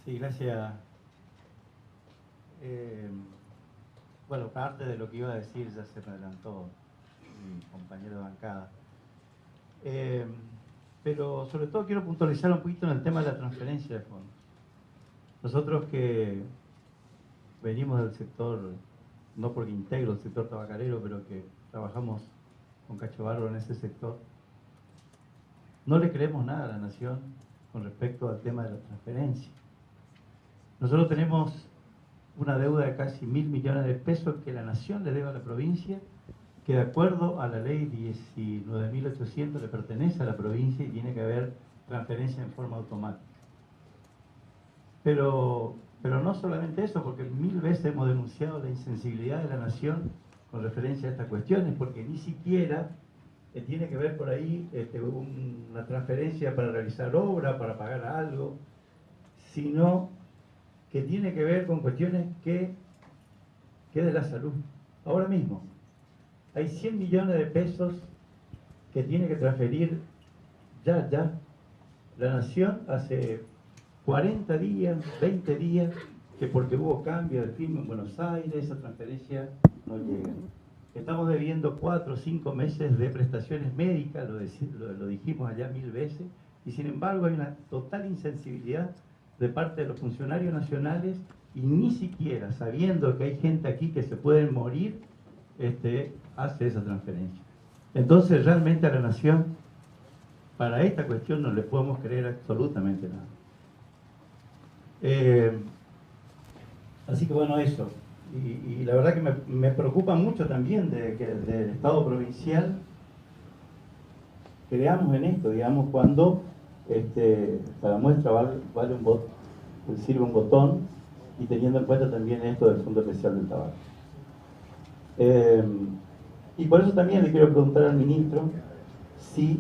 Sí, gracias. Bueno, parte de lo que iba a decir ya se me adelantó mi compañero de bancada. Pero sobre todo quiero puntualizar un poquito en el tema de la transferencia de fondos. Nosotros que venimos del sector, no porque integro el sector tabacalero, pero que trabajamos con Cacho Barro en ese sector, no le creemos nada a la Nación con respecto al tema de la transferencia. Nosotros tenemos una deuda de casi 1.000 millones de pesos que la Nación le debe a la provincia, que de acuerdo a la ley 19.800 le pertenece a la provincia y tiene que haber transferencia en forma automática. Pero no solamente eso, porque 1000 veces hemos denunciado la insensibilidad de la Nación con referencia a estas cuestiones, porque ni siquiera tiene que ver por ahí una transferencia para realizar obra, para pagar algo, sino que tiene que ver con cuestiones que de la salud. Ahora mismo hay 100 millones de pesos que tiene que transferir ya la Nación hace 40 días, 20 días, que porque hubo cambio de clima en Buenos Aires, esa transferencia no llega. Estamos debiendo 4 o 5 meses de prestaciones médicas, lo dijimos allá 1000 veces, y sin embargo hay una total insensibilidad de parte de los funcionarios nacionales, y ni siquiera sabiendo que hay gente aquí que se puede morir, hace esa transferencia. Entonces realmente a la Nación, para esta cuestión no le podemos creer absolutamente nada. Así que bueno, eso. Y la verdad que me preocupa mucho también de que del Estado provincial creamos en esto, digamos, cuando para muestra vale un voto, sirve un botón, y teniendo en cuenta también esto del Fondo Especial del Tabaco. Y por eso también le quiero preguntar al ministro si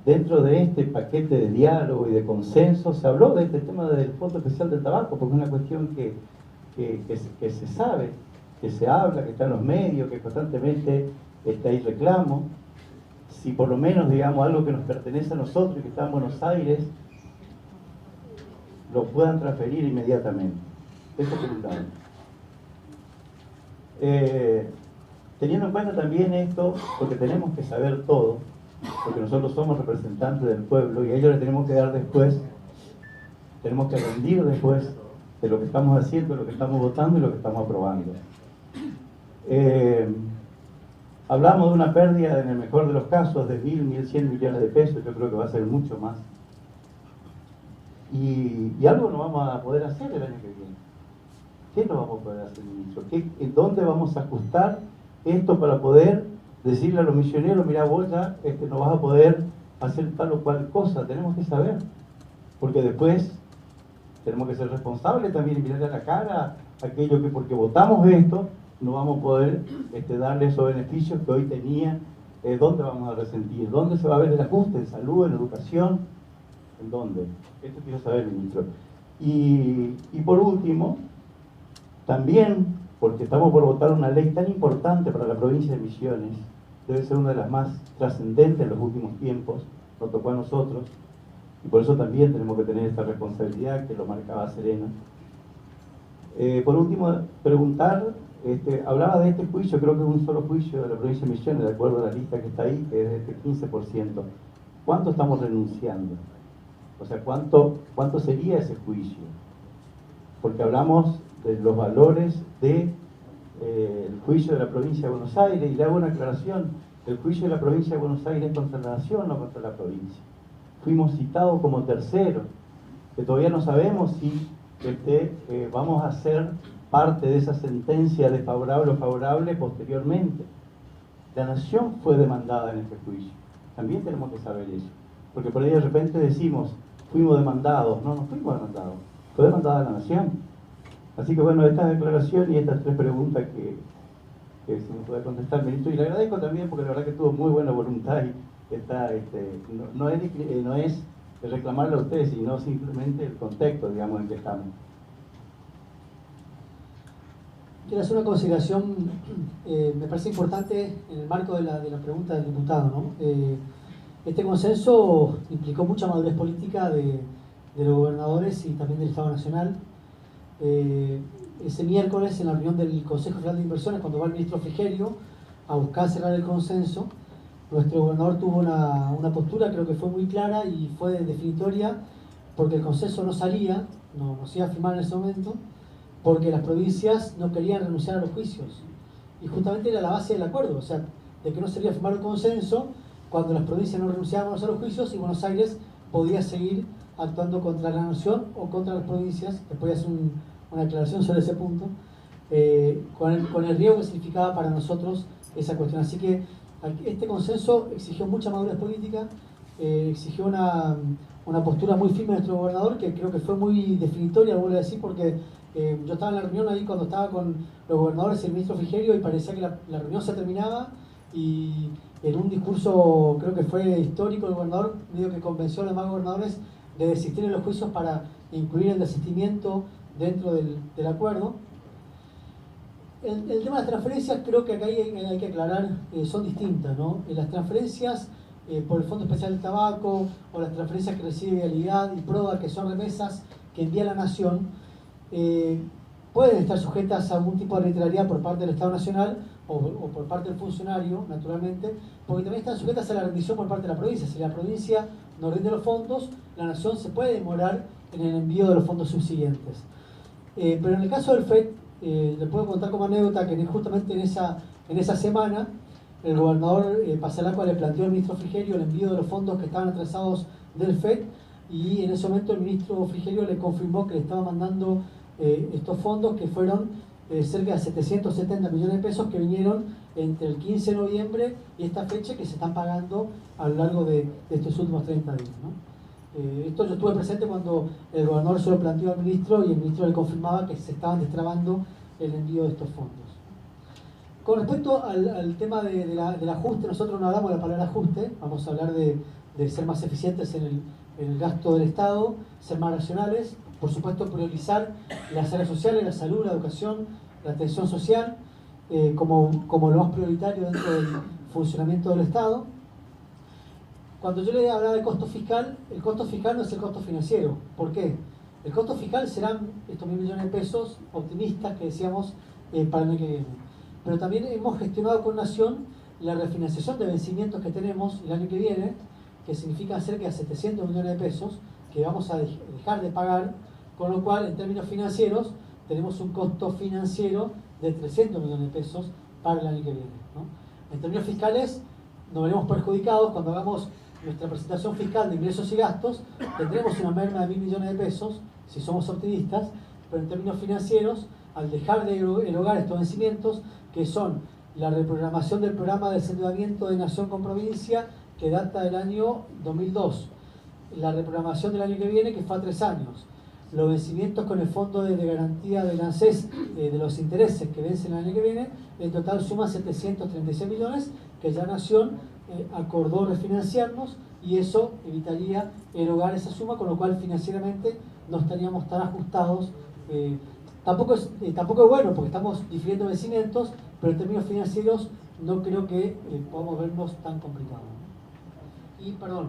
dentro de este paquete de diálogo y de consenso se habló de este tema del Fondo Especial del Tabaco, porque es una cuestión que se sabe, que se habla, que está en los medios, que constantemente hay reclamos. Si por lo menos, digamos, algo que nos pertenece a nosotros y que está en Buenos Aires, lo puedan transferir inmediatamente. Eso por un lado. Teniendo en cuenta también esto, porque tenemos que saber todo, porque nosotros somos representantes del pueblo y a ellos le tenemos que dar después, tenemos que rendir después de lo que estamos haciendo, lo que estamos votando y lo que estamos aprobando. Hablamos de una pérdida, en el mejor de los casos, de 1.000, 1.100 millones de pesos, yo creo que va a ser mucho más. Y algo no vamos a poder hacer el año que viene. ¿Qué no vamos a poder hacer, ministro? ¿En dónde vamos a ajustar esto para poder decirle a los misioneros, mira, vos ya no vas a poder hacer tal o cual cosa? Tenemos que saber, porque después tenemos que ser responsables también y mirarle a la cara a aquello que porque votamos esto no vamos a poder darle esos beneficios que hoy tenían. ¿Dónde vamos a resentir? ¿Dónde se va a ver el ajuste? ¿En salud? ¿En educación? ¿En dónde? Esto quiero saber, ministro. Y por último, también, porque estamos por votar una ley tan importante para la provincia de Misiones, debe ser una de las más trascendentes en los últimos tiempos, nos tocó a nosotros, y por eso también tenemos que tener esta responsabilidad que lo marcaba Serena. Por último, preguntar, hablaba de este juicio, creo que es un solo juicio de la provincia de Misiones, de acuerdo a la lista que está ahí, que es de este 15%. ¿Cuánto estamos renunciando? O sea, ¿cuánto sería ese juicio? Porque hablamos de los valores del juicio de la provincia de Buenos Aires, y le hago una aclaración: el juicio de la provincia de Buenos Aires es contra la nación, no contra la provincia. Fuimos citados como terceros, que todavía no sabemos si vamos a ser parte de esa sentencia desfavorable o favorable posteriormente. La nación fue demandada en este juicio, también tenemos que saber eso, porque por ahí de repente decimos, fuimos demandados. No fuimos demandados, fue demandada la nación. Así que bueno, esta declaración y estas 3 preguntas que se me puede contestar, ministro, y le agradezco también porque la verdad que tuvo muy buena voluntad y está, no es reclamarle a ustedes, sino simplemente el contexto, digamos, en que estamos. Quiero hacer una consideración, me parece importante en el marco de la pregunta del diputado, ¿no? Este consenso implicó mucha madurez política de de los gobernadores y también del Estado Nacional. Ese miércoles, en la reunión del Consejo Federal de Inversiones, cuando va el ministro Frigerio a buscar cerrar el consenso, nuestro gobernador tuvo una postura, creo que fue muy clara y fue definitoria, porque el consenso no salía, no se iba a firmar en ese momento, porque las provincias no querían renunciar a los juicios. Y justamente era la base del acuerdo, o sea, de que no se iba a firmar un consenso cuando las provincias no renunciaban a los juicios y Buenos Aires podía seguir actuando contra la nación o contra las provincias. Después voy a hacer una aclaración sobre ese punto, con el riesgo que significaba para nosotros esa cuestión. Así que este consenso exigió mucha madurez política, exigió una postura muy firme de nuestro gobernador, que creo que fue muy definitoria, lo vuelvo a decir, porque yo estaba en la reunión ahí cuando estaba con los gobernadores y el ministro Frigerio y parecía que la reunión se terminaba, y en un discurso, creo que fue histórico, el gobernador dijo que convenció a los demás gobernadores de desistir en los juicios para incluir el desistimiento dentro del acuerdo. El tema de las transferencias, creo que acá hay que aclarar, son distintas, ¿no? Las transferencias por el Fondo Especial del Tabaco, o las transferencias que recibe Vialidad y PRODA, que son remesas que envía la Nación, pueden estar sujetas a algún tipo de arbitrariedad por parte del Estado Nacional o por parte del funcionario, naturalmente, porque también están sujetas a la rendición por parte de la provincia. Si la provincia no rinde los fondos, la Nación se puede demorar en el envío de los fondos subsiguientes. Pero en el caso del FED, le puedo contar como anécdota que justamente en esa semana el gobernador Pasalacqua le planteó al ministro Frigerio el envío de los fondos que estaban atrasados del FED, y en ese momento el ministro Frigerio le confirmó que le estaba mandando estos fondos, que fueron cerca de 770 millones de pesos, que vinieron entre el 15 de noviembre y esta fecha, que se están pagando a lo largo de estos últimos 30 días, ¿no? Esto yo estuve presente cuando el gobernador se lo planteó al ministro y el ministro le confirmaba que se estaban destrabando el envío de estos fondos. Con respecto al tema del ajuste, nosotros no hablamos de la palabra ajuste, vamos a hablar de ser más eficientes en el gasto del Estado, ser más racionales, por supuesto priorizar las áreas sociales, la salud, la educación, la atención social, como lo más prioritario dentro del funcionamiento del Estado. Cuando yo le hablaba de costo fiscal, el costo fiscal no es el costo financiero. ¿Por qué? El costo fiscal serán estos 1.000 millones de pesos optimistas que decíamos para el año que viene. Pero también hemos gestionado con Nación la refinanciación de vencimientos que tenemos el año que viene, que significa cerca de 700 millones de pesos que vamos a dejar de pagar, con lo cual en términos financieros tenemos un costo financiero de 300 millones de pesos para el año que viene, ¿no? En términos fiscales nos veremos perjudicados cuando hagamos nuestra presentación fiscal de ingresos y gastos, tendremos una merma de 1.000 millones de pesos si somos optimistas, pero en términos financieros, al dejar de erogar estos vencimientos, que son la reprogramación del programa de desendeudamiento de Nación con provincia, que data del año 2002, la reprogramación del año que viene, que fue a 3 años, los vencimientos con el fondo de garantía del ANSES, de los intereses que vencen el año que viene, en total suma 736 millones, que ya Nación acordó refinanciarnos, y eso evitaría erogar esa suma, con lo cual financieramente no estaríamos tan ajustados. Tampoco es bueno, porque estamos difiriendo vencimientos, pero en términos financieros no creo que podamos vernos tan complicados. Y perdón,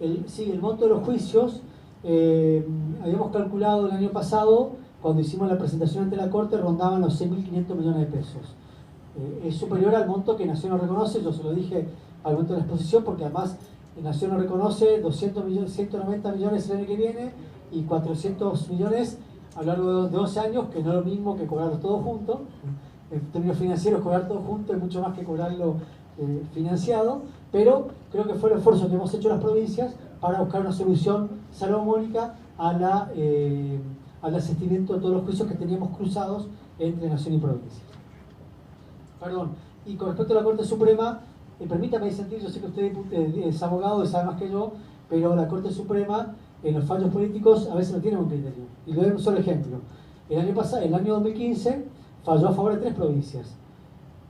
el monto de los juicios, habíamos calculado el año pasado, cuando hicimos la presentación ante la Corte, rondaban los 6.500 millones de pesos. Es superior al monto que Nación nos reconoce, yo se lo dije al momento de la exposición, porque además Nación nos reconoce 200 millones, 190 millones el año que viene y 400 millones a lo largo de 12 años, que no es lo mismo que cobrarlos todos juntos. En términos financieros, cobrar todo junto es mucho más que cobrarlo financiado, pero creo que fue el esfuerzo que hemos hecho las provincias para buscar una solución salomónica al desistimiento de todos los juicios que teníamos cruzados entre Nación y provincias. Perdón. Y con respecto a la Corte Suprema, permítame sentir, yo sé que usted es abogado y sabe más que yo, pero la Corte Suprema en los fallos políticos a veces no tiene un criterio. Y le doy un solo ejemplo. El año 2015 falló a favor de 3 provincias: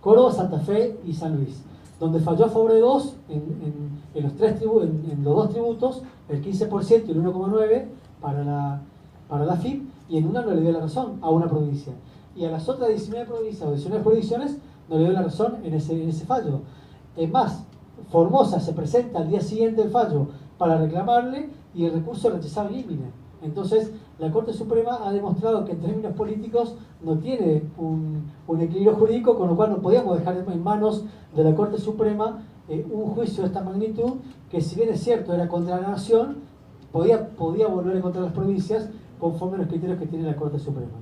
Córdoba, Santa Fe y San Luis, donde falló a favor de 2 en los 2 tributos, el 15% y el 1,9% para la AFIP, y en una no le dio la razón a una provincia. Y a las otras 19 provincias o 19 jurisdicciones no le dio la razón en ese fallo. Es más, Formosa se presenta al día siguiente del fallo para reclamarle y el recurso rechazado in limine. Entonces, la Corte Suprema ha demostrado que en términos políticos no tiene un equilibrio jurídico, con lo cual no podíamos dejar en manos de la Corte Suprema un juicio de esta magnitud, que si bien es cierto era contra la nación, podía volver a contra las provincias conforme a los criterios que tiene la Corte Suprema.